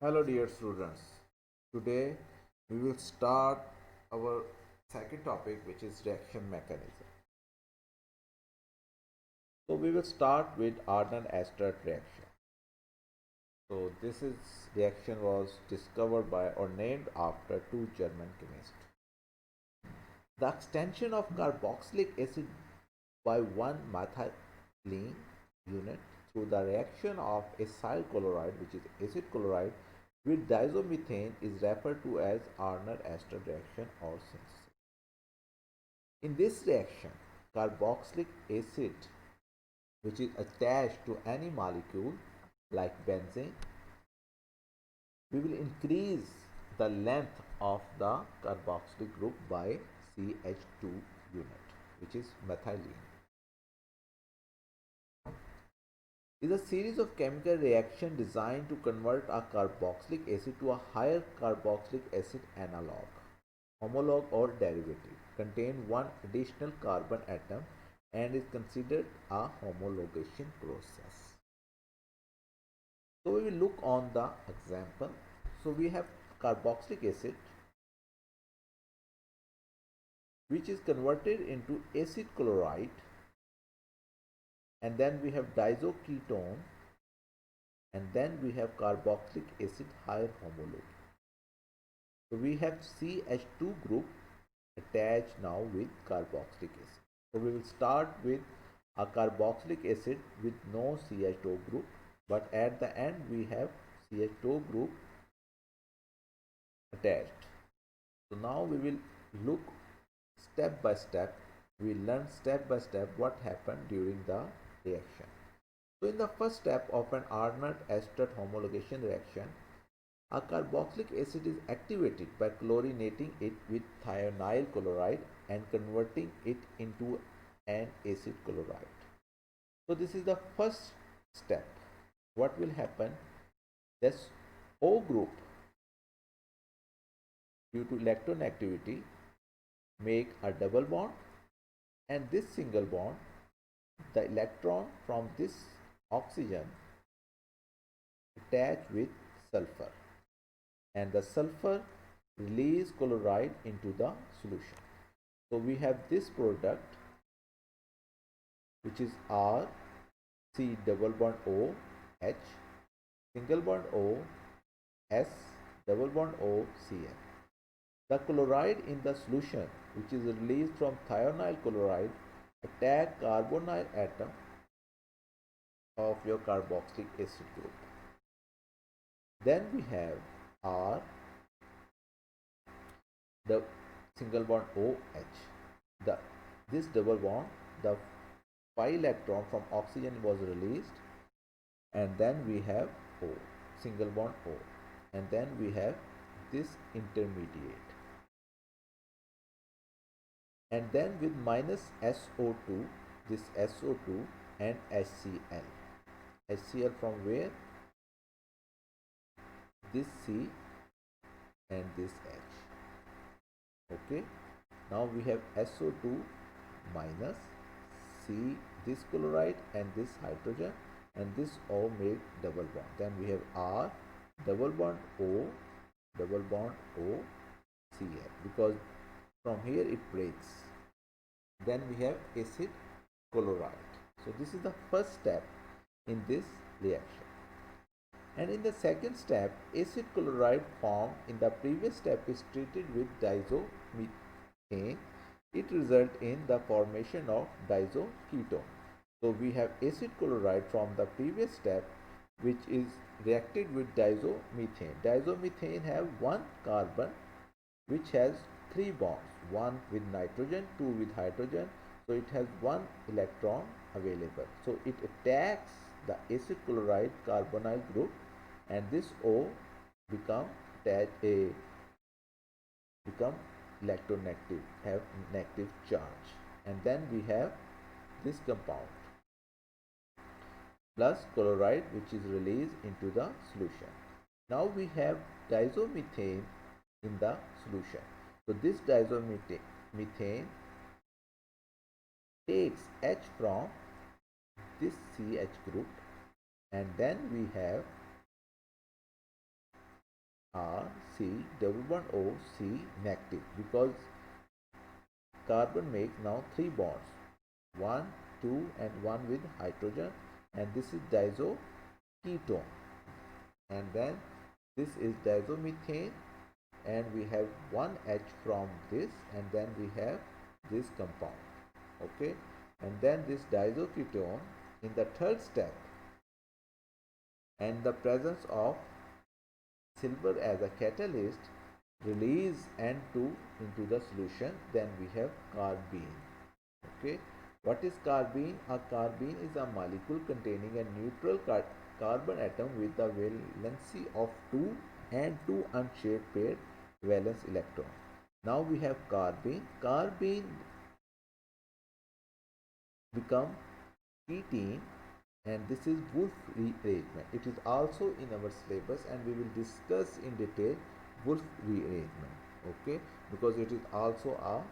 Hello dear students. Today we will start our second topic, which is reaction mechanism. So we will start with Arnold-Astert reaction. So this is reaction was discovered by or named after two German chemists. The extension of carboxylic acid by one methylene unit through the reaction of acyl chloride, which is acid chloride, with diazomethane is referred to as Arnold-Astert reaction or synthesis. In this reaction, carboxylic acid, which is attached to any molecule like benzene, we will increase the length of the carboxylic group by CH2 unit, which is methylene. Is a series of chemical reactions designed to convert a carboxylic acid to a higher carboxylic acid analog, homologue or derivative, contain one additional carbon atom and is considered a homologation process. So we will look on the example. So we have carboxylic acid which is converted into acid chloride, and then we have diazoketone, and then we have carboxylic acid higher homologue. So we have CH2 group attached now with carboxylic acid. So we will start with a carboxylic acid with no CH2 group, but at the end we have CH2 group attached. So now we will look step by step. We learn step by step what happened during the reaction. So in the first step of an Arnold-Astert homologation reaction, a carboxylic acid is activated by chlorinating it with thionyl chloride and converting it into an acid chloride. So this is the first step. What will happen? This O group, due to electronegativity, make a double bond, and this single bond, the electron from this oxygen attach with sulfur, and the sulfur release chloride into the solution. So we have this product, which is R C double bond O H single bond O S double bond O Cl. The chloride in the solution, which is released from thionyl chloride, attack carbonyl atom of your carboxylic acid group. Then we have R, the single bond OH. This double bond, the pi electron from oxygen was released, and then we have O, single bond O, and then we have this intermediate. And then with minus SO2, this SO2 and HCl. HCl from where? This C and this H. Okay. Now we have SO2 minus C, this chloride and this hydrogen, and this O make double bond. Then we have R double bond O Cl, because from here it breaks. Then we have acid chloride. So this is the first step in this reaction. And in the second step, acid chloride formed in the previous step is treated with diazomethane. It results in the formation of diazoketone. So we have acid chloride from the previous step, which is reacted with diazomethane. Diazomethane have one carbon which has three bonds, one with nitrogen, two with hydrogen. So it has one electron available. So it attacks the acid chloride carbonyl group, and this O become electronegative, have negative charge, and then we have this compound plus chloride, which is released into the solution. Now we have diazomethane in the solution. So this diazomethane takes H from this CH group, and then we have R C double bond O C negative, because carbon makes now three bonds, one, two, and one with hydrogen, and this is diazoketone. And then this is diazomethane, and we have one H from this, and then we have this compound. Okay, and then this diazoketone in the third step, and the presence of silver as a catalyst, release N2 into the solution. Then we have carbene. Okay, what is carbene? A carbene is a molecule containing a neutral carbon atom with the valency of 2 and 2 unshared paired valence electrons. Now we have carbene. Carbene become ketene, and this is Wolff rearrangement. It is also in our syllabus, and we will discuss in detail Wolff rearrangement. Okay, because it is also a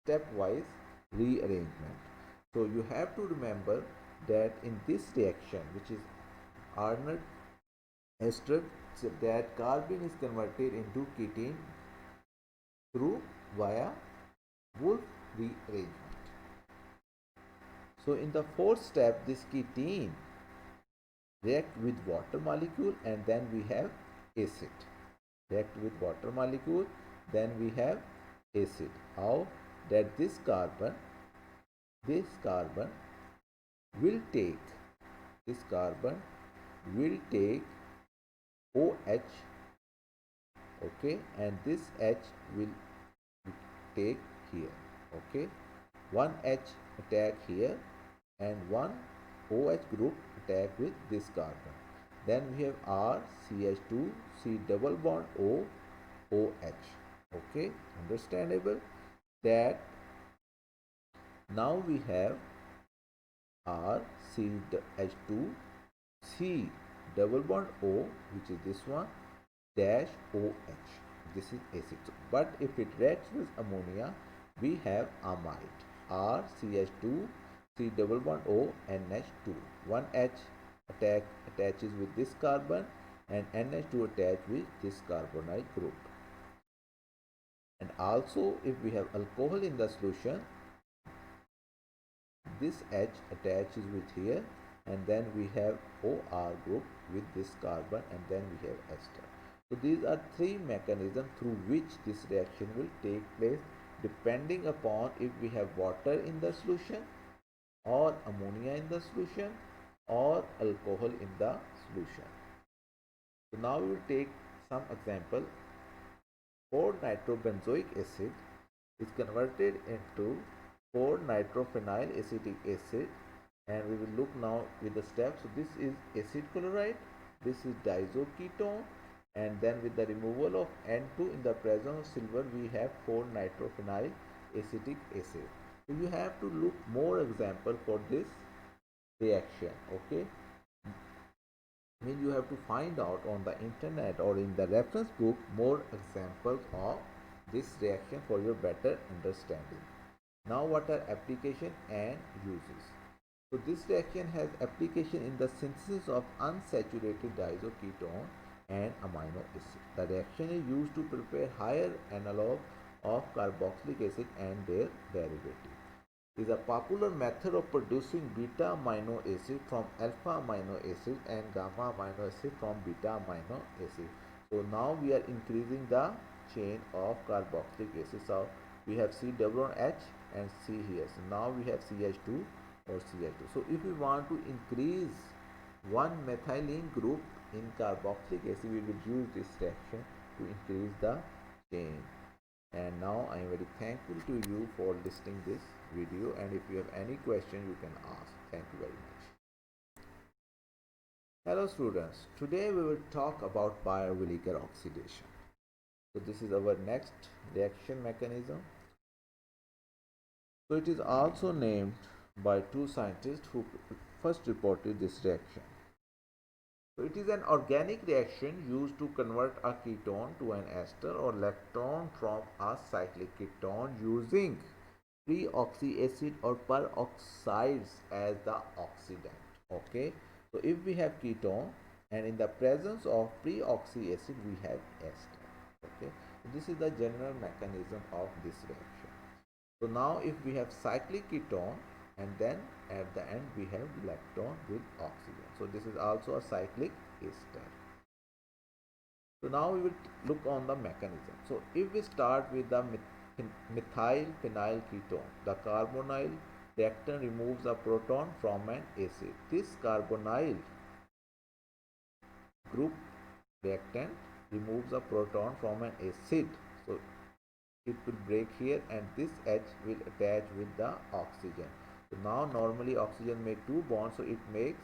stepwise rearrangement. So you have to remember that in this reaction, which is Arnold ester, that carbene is converted into ketene through via Wolff rearrangement. So in the fourth step, this ketene react with water molecule, and then we have acid. React with water molecule, then we have acid. How? That this carbon will take OH, okay, and this H will take here, okay, one H attack here and one OH group attack with this carbon. Then we have R CH2 C double bond O OH. Okay, understandable that now we have R CH2 C double bond O, which is this one, dash OH. This is acid. But if it reacts with ammonia, we have amide. R CH2 C double bond O NH2. One H attaches with this carbon, and NH2 attach with this carbonyl group. And also, if we have alcohol in the solution, this H attaches with here, and then we have OR group with this carbon, and then we have ester. So these are three mechanisms through which this reaction will take place, depending upon if we have water in the solution, or ammonia in the solution, or alcohol in the solution. So now we will take some example. 4-nitrobenzoic acid is converted into 4-nitrophenyl acetic acid, and we will look now with the steps. So this is acid chloride, this is diazoketone, and then with the removal of N2 in the presence of silver, we have 4-nitrophenyl acetic acid. So you have to look more example for this reaction. Okay, I mean, you have to find out on the internet or in the reference book more examples of this reaction for your better understanding. Now what are application and uses? So this reaction has application in the synthesis of unsaturated diazoketone and amino acid. The reaction is used to prepare higher analog of carboxylic acid and their derivative. It is a popular method of producing beta amino acid from alpha amino acid and gamma amino acid from beta amino acid. So now we are increasing the chain of carboxylic acid. So we have C double H and C here. So now we have CH2 or CH2. So if we want to increase one methylene group in carboxylic acid, we will use this reaction to increase the chain. And now I am very thankful to you for listening this video, and if you have any question you can ask. Thank you very much. Hello students, today we will talk about Baeyer-Villiger oxidation. So this is our next reaction mechanism. So it is also named by two scientists who first reported this reaction. So it is an organic reaction used to convert a ketone to an ester or lactone from a cyclic ketone using free oxy acid or peroxides as the oxidant. Okay, so if we have ketone and in the presence of pre-oxy acid we have ester. Okay, so this is the general mechanism of this reaction. So now if we have cyclic ketone and then at the end we have lactone with oxygen, so this is also a cyclic ester. So now we will look on the mechanism. So if we start with the methyl phenyl ketone, the carbonyl reactant removes a proton from an acid. This carbonyl group reactant removes a proton from an acid. So it will break here and this H will attach with the oxygen. So now normally oxygen make 2 bonds, so it makes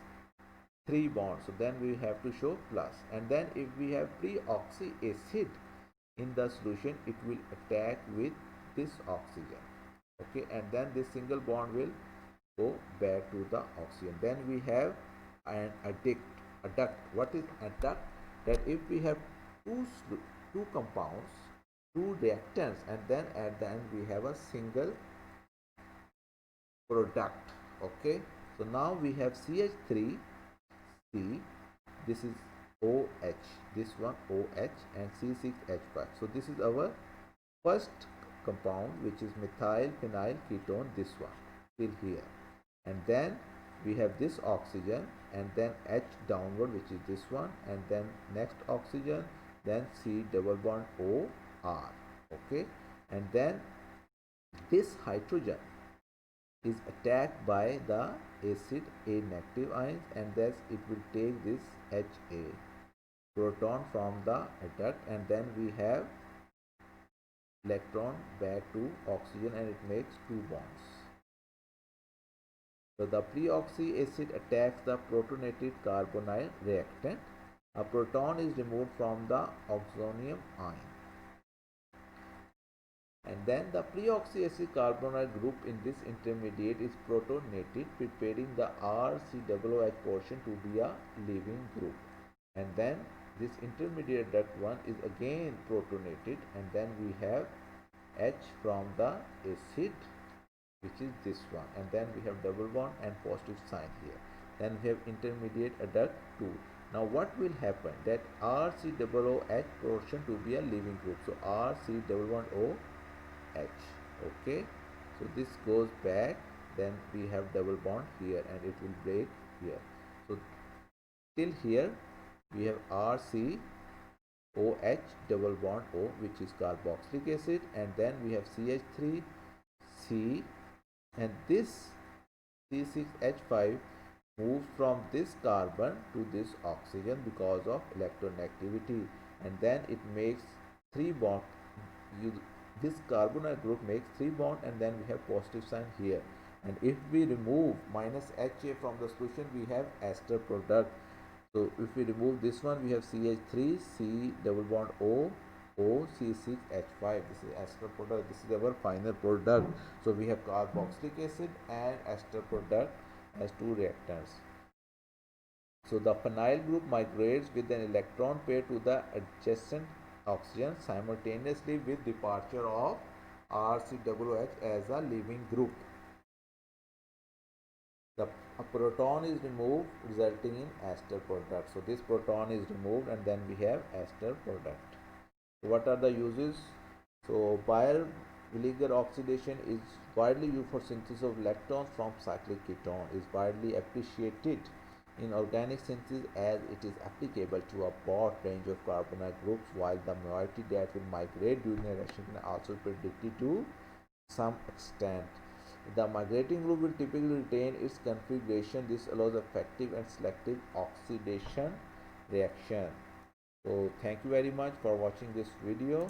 3 bonds. So then we have to show plus. And then if we have pre-oxy acid in the solution, it will attack with this oxygen. Okay, and then this single bond will go back to the oxygen. Then we have an adduct. What is adduct? That if we have two compounds, two reactants, and then at the end we have a single product. Okay, so now we have CH3, C, this is OH, this one OH, and C6H5. So this is our first compound, which is methyl phenyl ketone, this one till here, and then we have this oxygen and then H downward, which is this one, and then next oxygen, then C double bond O R. Okay, and then this hydrogen is attacked by the acid A negative ions, and thus it will take this HA proton from the adduct, and then we have electron back to oxygen and it makes 2 bonds. So the pre-oxy acid attacks the protonated carbonyl reactant. A proton is removed from the oxonium ion. And then the pre-oxy acid carbonyl group in this intermediate is protonated, preparing the RCOOH portion to be a leaving group. And then this intermediate adduct one is again protonated, and then we have H from the acid, which is this one, and then we have double bond and positive sign here. Then we have intermediate adduct 2. Now what will happen? That RCOOH portion to be a leaving group. So RC double bond O H. Okay, so this goes back, then we have double bond here and it will break here. So till here we have RC OH double bond O, which is carboxylic acid, and then we have CH3 C, and this C6H5 moves from this carbon to this oxygen because of electronegativity, and then it makes 3 bonds. This carbonyl group makes 3 bonds, and then we have positive sign here. And if we remove minus HA from the solution, we have ester product. So if we remove this one, we have CH3 C double bond O O C6H5. This is ester product. This is our final product. So we have carboxylic acid and ester product as 2 reactants. So the phenyl group migrates with an electron pair to the adjacent oxygen simultaneously with departure of RCOOH as a leaving group. A proton is removed, resulting in ester product. So this proton is removed and then we have ester product. What are the uses? So Baeyer-Villiger oxidation is widely used for synthesis of lactones from cyclic ketone, is widely appreciated in organic synthesis as it is applicable to a broad range of carbonyl groups, while the moiety that will migrate during a reaction can also be predicted to some extent. The migrating group will typically retain its configuration. This allows effective and selective oxidation reaction. So thank you very much for watching this video.